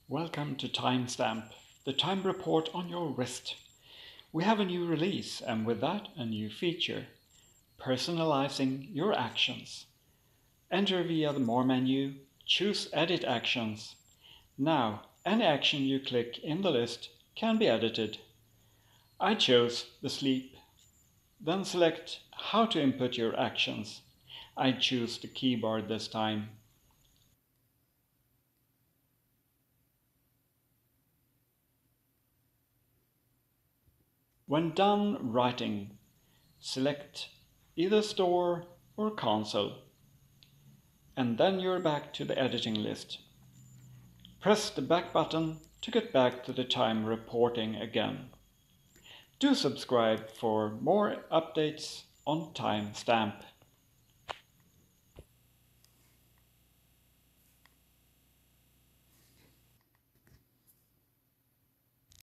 Welcome to Timestamp, the time report on your wrist. We have a new release and with that a new feature, personalizing your actions. Enter via the More menu, choose Edit Actions. Now, any action you click in the list can be edited. I chose the sleep. Then select how to input your actions. I choose the keyboard this time. When done writing, select either Store or Console. And then you're back to the editing list. Press the back button to get back to the time reporting again. Do subscribe for more updates on Timestamp.